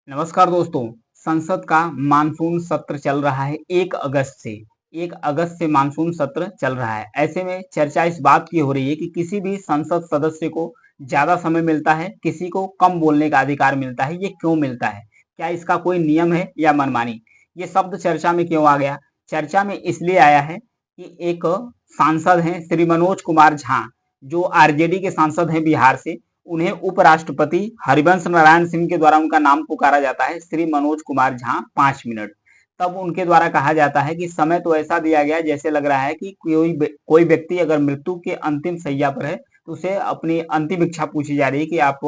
नमस्कार दोस्तों। संसद का मानसून सत्र चल रहा है 1 अगस्त से। 1 अगस्त से मानसून सत्र चल रहा है। ऐसे में चर्चा इस बात की हो रही है कि किसी भी संसद सदस्य को ज्यादा समय मिलता है, किसी को कम बोलने का अधिकार मिलता है। ये क्यों मिलता है? क्या इसका कोई नियम है या मनमानी? ये शब्द चर्चा में क्यों आ गया? चर्चा में इसलिए आया है कि एक सांसद हैं श्री मनोज कुमार झा, जो आरजेडी के सांसद हैं बिहार से। उन्हें उपराष्ट्रपति हरिवंश नारायण सिंह के द्वारा उनका नाम पुकारा जाता है श्री मनोज कुमार झा 5 मिनट। तब उनके द्वारा कहा जाता है कि समय तो ऐसा दिया गया जैसे लग रहा है कि कोई व्यक्ति अगर मृत्यु के अंतिम शैया पर है तो उसे अपनी अंतिम इच्छा पूछी जा रही है कि आप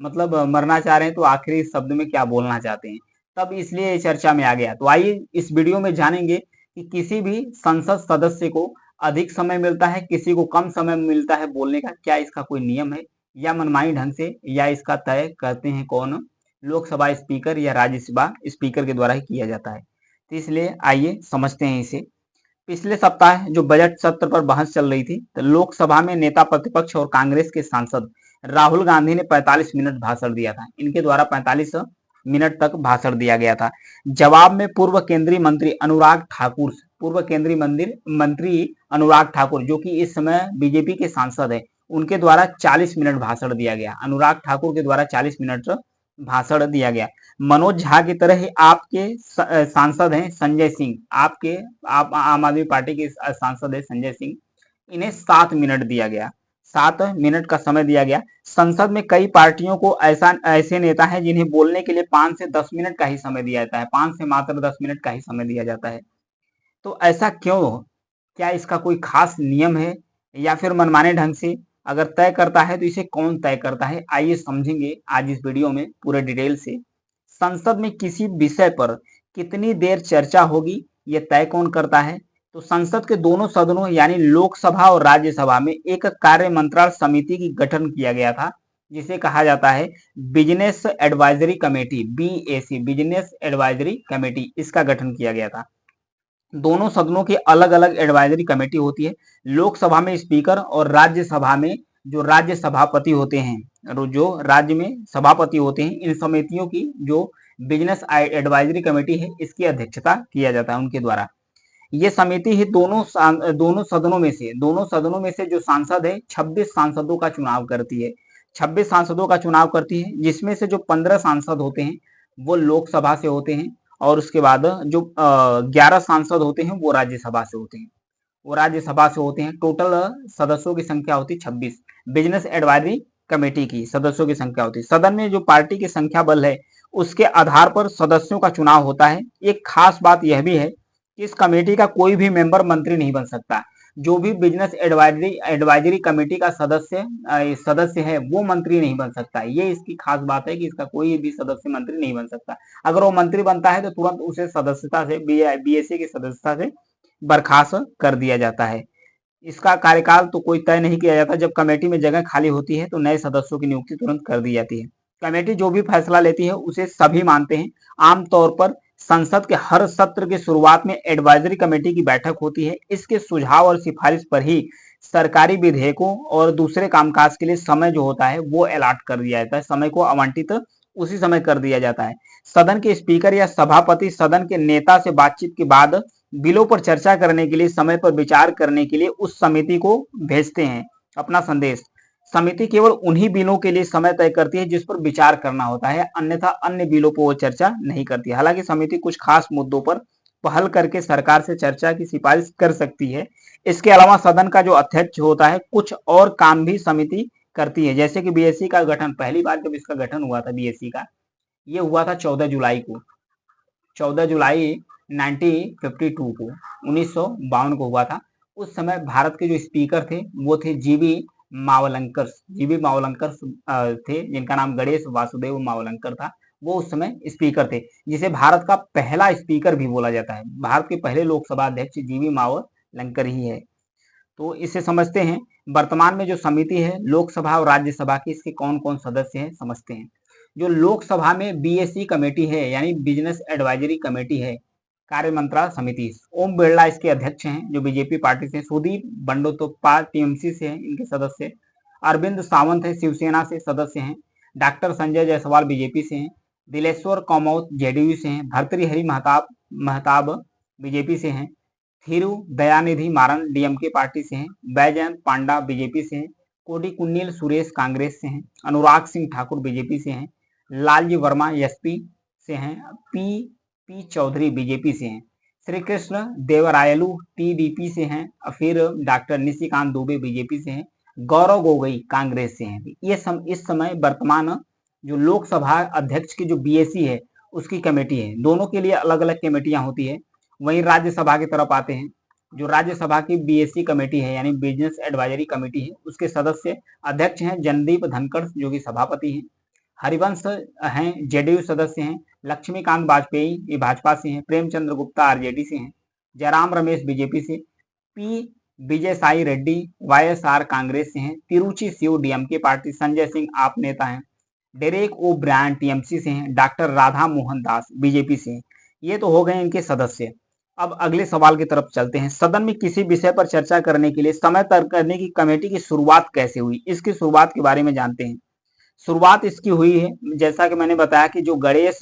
मतलब मरना चाह रहे हैं तो आखिरी शब्द में क्या बोलना चाहते हैं। तब इसलिए ये चर्चा में आ गया। तो आइए इस वीडियो में जानेंगे कि किसी भी संसद सदस्य को अधिक समय मिलता है, किसी को कम समय मिलता है बोलने का। क्या इसका कोई नियम है या मनमानी ढंग से, या इसका तय करते हैं कौन? लोकसभा स्पीकर या राज्यसभा स्पीकर के द्वारा ही किया जाता है। तो इसलिए आइए समझते हैं इसे। पिछले सप्ताह जो बजट सत्र पर बहस चल रही थी, तो लोकसभा में नेता प्रतिपक्ष और कांग्रेस के सांसद राहुल गांधी ने 45 मिनट भाषण दिया था। इनके द्वारा 45 मिनट तक भाषण दिया गया था। जवाब में पूर्व केंद्रीय मंत्री अनुराग ठाकुर, जो कि इस समय बीजेपी के सांसद है, उनके द्वारा 40 मिनट भाषण दिया गया। अनुराग ठाकुर के द्वारा 40 मिनट भाषण दिया गया। मनोज झा की तरह ही आपके सांसद हैं संजय सिंह, आप आम आदमी पार्टी के सांसद है संजय सिंह। इन्हें 7 मिनट दिया गया। 7 मिनट का समय दिया गया। संसद में कई पार्टियों को ऐसे नेता हैं जिन्हें बोलने के लिए 5 से 10 मिनट का ही समय दिया जाता है। 5 से मात्र 10 मिनट का ही समय दिया जाता है। तो ऐसा क्यों? क्या इसका कोई खास नियम है या फिर मनमाने ढंग से? अगर तय करता है तो इसे कौन तय करता है? आइए समझेंगे आज इस वीडियो में पूरे डिटेल से। संसद में किसी विषय पर कितनी देर चर्चा होगी, यह तय कौन करता है? तो संसद के दोनों सदनों यानी लोकसभा और राज्यसभा में एक कार्य मंत्रणा समिति की गठन किया गया था, जिसे कहा जाता है business advisory committee, BAC, business advisory committee. इसका गठन किया गया था। दोनों सदनों की अलग अलग एडवाइजरी कमेटी होती है। लोकसभा में स्पीकर और राज्यसभा में जो राज्य सभापति होते हैं, जो राज्य में सभापति होते हैं, इन समितियों की जो बिजनेस एडवाइजरी कमेटी है, इसकी अध्यक्षता किया जाता है उनके द्वारा। ये समिति ही दोनों सदनों में से जो सांसद है 26 सांसदों का चुनाव करती है। 26 सांसदों का चुनाव करती है, जिसमें से जो 15 सांसद होते हैं वो लोकसभा से होते हैं, और उसके बाद जो 11 सांसद होते हैं वो राज्यसभा से होते हैं। टोटल सदस्यों की संख्या होती है 26। बिजनेस एडवाइजरी कमेटी की सदस्यों की संख्या होती है। सदन में जो पार्टी की संख्या बल है उसके आधार पर सदस्यों का चुनाव होता है। एक खास बात यह भी है कि इस कमेटी का कोई भी मेंबर मंत्री नहीं बन सकता। जो भी बिजनेस एडवाइजरी कमेटी का सदस्य है वो मंत्री नहीं बन सकता। ये इसकी खास बात है कि इसका कोई भी सदस्य मंत्री नहीं बन सकता। अगर वो मंत्री बनता है तो तुरंत उसे सदस्यता से, बीएससी की सदस्यता से बर्खास्त कर दिया जाता है। इसका कार्यकाल तो कोई तय नहीं किया जाता। जब कमेटी में जगह खाली होती है तो नए सदस्यों की नियुक्ति तुरंत कर दी जाती है। कमेटी जो भी फैसला लेती है उसे सभी मानते हैं। आमतौर पर संसद के हर सत्र के शुरुआत में एडवाइजरी कमेटी की बैठक होती है। इसके सुझाव और सिफारिश पर ही सरकारी विधेयकों और दूसरे कामकाज के लिए समय जो होता है वो अलॉट कर दिया जाता है। समय को आवंटित उसी समय कर दिया जाता है। सदन के स्पीकर या सभापति सदन के नेता से बातचीत के बाद बिलों पर चर्चा करने के लिए, समय पर विचार करने के लिए उस समिति को भेजते हैं अपना संदेश। समिति केवल उन्हीं बिलों के लिए समय तय करती है जिस पर विचार करना होता है, अन्यथा अन्य बिलों पर वो चर्चा नहीं करती। हालांकि समिति कुछ खास मुद्दों पर पहल करके सरकार से चर्चा की सिफारिश कर सकती है। इसके अलावा सदन का जो अध्यक्ष होता है कुछ और काम भी समिति करती है। जैसे कि बीएससी का गठन, पहली बार जब इसका गठन हुआ था बीएससी का, ये हुआ था 14 जुलाई को। 14 जुलाई 1952 को, 1952 को हुआ था। उस समय भारत के जो स्पीकर थे वो थे जीबी मावलंकर थे, जिनका नाम गणेश वासुदेव मावलंकर था। वो उस समय स्पीकर थे, जिसे भारत का पहला स्पीकर भी बोला जाता है। भारत के पहले लोकसभा अध्यक्ष जीबी मावलंकर ही है। तो इसे समझते हैं। वर्तमान में जो समिति है लोकसभा और राज्यसभा की, इसके कौन कौन सदस्य हैं समझते हैं। जो लोकसभा में बीएससी कमेटी है यानी बिजनेस एडवाइजरी कमेटी है, कार्य मंत्रणा समिति, ओम बिरला इसके अध्यक्ष हैं जो बीजेपी पार्टी से, सुदीप बंडोपाध्याय टीएमसी से हैं इनके सदस्य, अरविंद सावंत है शिवसेना से सदस्य हैं, डॉक्टर संजय जायसवाल बीजेपी से हैं, दिलेश्वर कमौत जेडीयू से हैं, भर्तृहरि महताब महताब बीजेपी से हैं, थिरु दयानिधि मारन डीएमके पार्टी से हैं, बैजयंत पांडा बीजेपी से हैं, कोडिकुन्नील सुरेश कांग्रेस से हैं, अनुराग सिंह ठाकुर बीजेपी से हैं, लालजी वर्मा एसपी से हैं, पी पी चौधरी बीजेपी से हैं, श्री कृष्ण देवरायलु टीडीपी से हैं, फिर डॉक्टर निशिकांत दुबे बीजेपी से हैं, गौरव गोगोई कांग्रेस से हैं। इस समय वर्तमान जो लोकसभा अध्यक्ष की जो बीएससी है उसकी कमेटी है, दोनों के लिए अलग अलग कमेटियां होती है। वहीं राज्यसभा की तरफ आते हैं, जो राज्यसभा की बीएससी कमेटी है यानी बिजनेस एडवाइजरी कमेटी है, उसके सदस्य अध्यक्ष हैं जनदीप धनखड़ जो कि सभापति हैं, हरिवंश हैं जेडीयू सदस्य हैं, लक्ष्मीकांत वाजपेयी ये भाजपा से हैं, प्रेमचंद्र गुप्ता आरजेडी से हैं, जयराम रमेश बीजेपी से, पी विजय साई रेड्डी वाईएसआर कांग्रेस से हैं, तिरुचि शिव डीएमके पार्टी, संजय सिंह आप नेता हैं, डेरेक ओ ब्रायन टीएमसी से हैं, डॉक्टर राधा मोहन दास बीजेपी से हैं। ये तो हो गए इनके सदस्य। अब अगले सवाल की तरफ चलते हैं। सदन में किसी विषय पर चर्चा करने के लिए समय तय करने की कमेटी की शुरुआत कैसे हुई, इसकी शुरुआत के बारे में जानते हैं। शुरुआत इसकी हुई है, जैसा कि मैंने बताया कि जो गणेश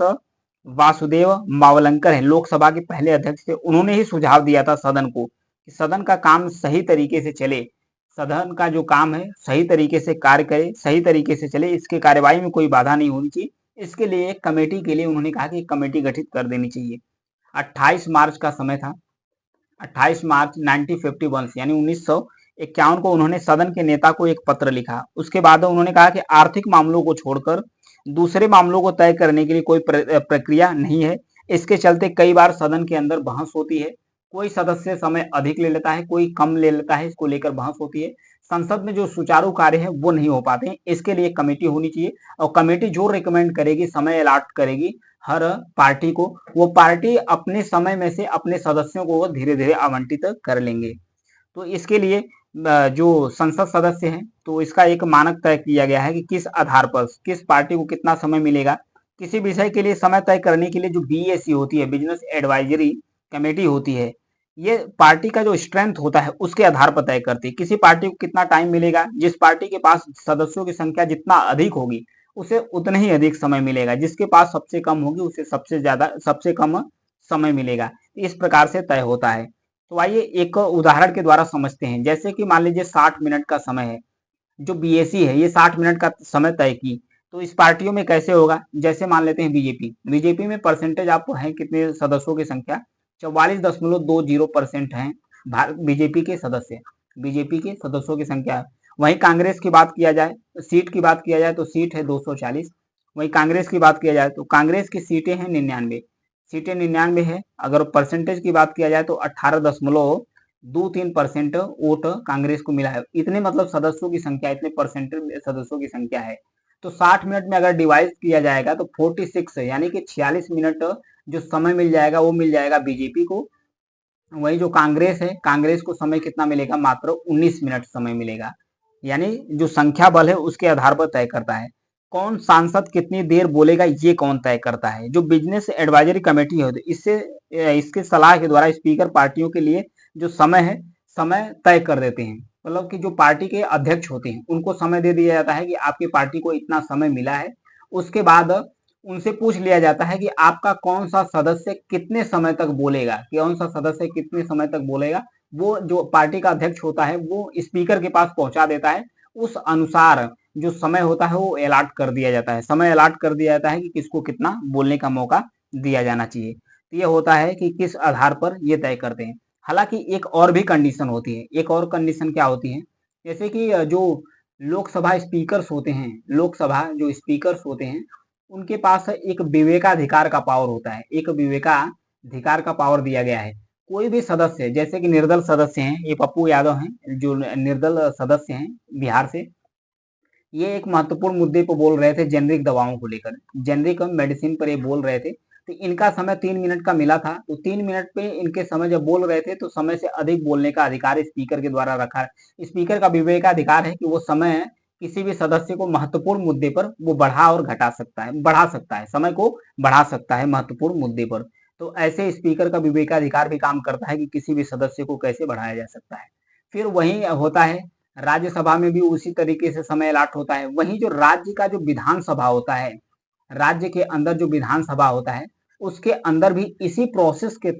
वासुदेव मावलंकर है लोकसभा के पहले अध्यक्ष थे, उन्होंने ही सुझाव दिया था सदन को कि सदन का काम सही तरीके से चले, सदन का जो काम है सही तरीके से कार्य करे, सही तरीके से चले, इसके कार्यवाही में कोई बाधा नहीं होनी चाहिए। इसके लिए एक कमेटी के लिए उन्होंने कहा कि एक कमेटी गठित कर देनी चाहिए। 28 मार्च का समय था, 28 मार्च 1951 यानी 1951 को उन्होंने सदन के नेता को एक पत्र लिखा। उसके बाद उन्होंने कहा कि आर्थिक मामलों को छोड़कर दूसरे मामलों को तय करने के लिए कोई प्रक्रिया नहीं है। इसके चलते कई बार सदन के अंदर बहस होती है, कोई सदस्य समय अधिक ले लेता है, कोई कम ले लेता है, इसको लेकर बहस होती है। संसद में जो सुचारू कार्य है वो नहीं हो पाते हैं। इसके लिए कमेटी होनी चाहिए और कमेटी जो रिकमेंड करेगी, समय अलॉट करेगी हर पार्टी को, वो पार्टी अपने समय में से अपने सदस्यों को धीरे धीरे आवंटित कर लेंगे। तो इसके लिए जो संसद सदस्य हैं तो इसका एक मानक तय किया गया है कि किस आधार पर किस पार्टी को कितना समय मिलेगा। किसी विषय के लिए समय तय करने के लिए जो बीएससी होती है, बिजनेस एडवाइजरी कमेटी होती है, ये पार्टी का जो स्ट्रेंथ होता है उसके आधार पर तय करती है किसी पार्टी को कितना टाइम मिलेगा। जिस पार्टी के पास सदस्यों की संख्या जितना अधिक होगी उसे उतना ही अधिक समय मिलेगा, जिसके पास सबसे कम होगी उसे सबसे कम समय मिलेगा। इस प्रकार से तय होता है। तो आइए एक उदाहरण के द्वारा समझते हैं। जैसे कि मान लीजिए 60 मिनट का समय है, जो बीएससी है ये 60 मिनट का समय तय की, तो इस पार्टियों में कैसे होगा। जैसे मान लेते हैं बीजेपी में परसेंटेज आपको है कितने सदस्यों की संख्या 44.20% है बीजेपी के सदस्य, बीजेपी के सदस्यों की संख्या। वहीं कांग्रेस की बात किया जाए, सीट की बात किया जाए तो सीट है 240। वहीं कांग्रेस की बात किया जाए तो कांग्रेस की सीटें हैं 99, सीटें 99 है। अगर परसेंटेज की बात किया जाए तो 18.23% वोट कांग्रेस को मिला है। इतने मतलब सदस्यों की संख्या, इतने परसेंटेज सदस्यों की संख्या है। तो 60 मिनट में अगर डिवाइड किया जाएगा तो 46 यानी कि 46 मिनट जो समय मिल जाएगा वो मिल जाएगा बीजेपी को। वही जो कांग्रेस है, कांग्रेस को समय कितना मिलेगा, मात्र 19 मिनट समय मिलेगा। यानी जो संख्या बल है उसके आधार पर तय करता है। कौन सांसद कितनी देर बोलेगा ये कौन तय करता है। जो बिजनेस एडवाइजरी कमेटी है इससे इसके सलाह के द्वारा स्पीकर पार्टियों के लिए जो समय है समय तय कर देते हैं। मतलब कि जो पार्टी के अध्यक्ष होते हैं उनको समय दे दिया जाता है कि आपकी पार्टी को इतना समय मिला है। उसके बाद उनसे पूछ लिया जाता है कि आपका कौन सा सदस्य कितने समय तक बोलेगा, कौन सा सदस्य कितने समय तक बोलेगा। वो जो पार्टी का अध्यक्ष होता है वो स्पीकर के पास पहुंचा देता है। उस अनुसार जो समय होता है वो अलॉट कर दिया जाता है, समय अलॉट कर दिया जाता है कि किसको कितना बोलने का मौका दिया जाना चाहिए। तो ये होता है कि किस आधार पर ये तय करते हैं। हालांकि एक और भी कंडीशन होती है। एक और कंडीशन क्या होती है, जैसे कि जो लोकसभा स्पीकर्स होते हैं, लोकसभा जो स्पीकर्स होते हैं उनके पास एक विवेकाधिकार का पावर होता है, एक विवेकाधिकार का पावर दिया गया है। कोई भी सदस्य, जैसे कि निर्दल सदस्य हैं, ये पप्पू यादव हैं जो निर्दल सदस्य हैं बिहार से, ये एक महत्वपूर्ण मुद्दे पर बोल रहे थे, जेनरिक दवाओं को लेकर, जेनरिक मेडिसिन पर ये बोल रहे थे। तो इनका समय 3 मिनट का मिला था, तो 3 मिनट पे इनके समय जब बोल रहे थे तो समय से अधिक बोलने का अधिकार स्पीकर के द्वारा रखा है। स्पीकर का विवेकाधिकार है कि वो समय किसी भी सदस्य को महत्वपूर्ण मुद्दे पर वो बढ़ा और घटा सकता है, बढ़ा सकता है, समय को बढ़ा सकता है महत्वपूर्ण मुद्दे पर। तो ऐसे स्पीकर का विवेकाधिकार भी काम करता है कि किसी भी सदस्य को कैसे बढ़ाया जा सकता है। फिर वही होता है राज्यसभा में भी उसी तरीके से समय अलॉट होता है। वहीं जो राज्य का जो विधानसभा होता है, राज्य के अंदर जो विधानसभा होता है उसके अंदर भी इसी प्रोसेस के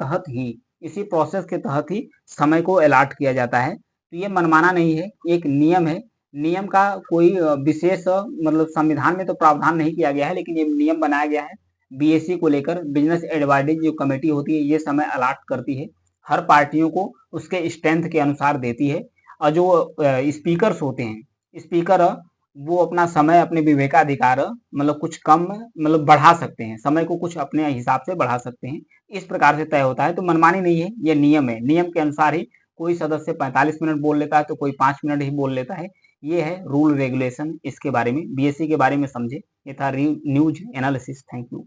तहत ही समय को अलॉट किया जाता है। तो ये मनमाना नहीं है, एक नियम है। नियम का कोई विशेष मतलब संविधान में तो प्रावधान नहीं किया गया है, लेकिन ये नियम बनाया गया है बीएससी को लेकर। बिजनेस एडवाइजरी जो कमेटी होती है ये समय अलॉट करती है, हर पार्टियों को उसके स्ट्रेंथ के अनुसार देती है। और जो स्पीकर्स होते हैं, स्पीकर वो अपना समय अपने विवेकाधिकार मतलब कुछ कम मतलब बढ़ा सकते हैं, समय को कुछ अपने हिसाब से बढ़ा सकते हैं। इस प्रकार से तय होता है, तो मनमानी नहीं है, ये नियम है। नियम के अनुसार ही कोई सदस्य 45 मिनट बोल लेता है तो कोई 5 मिनट ही बोल लेता है। ये है रूल रेगुलेशन। इसके बारे में बीएससी के बारे में समझे। ये था न्यूज एनालिसिस। Thank you.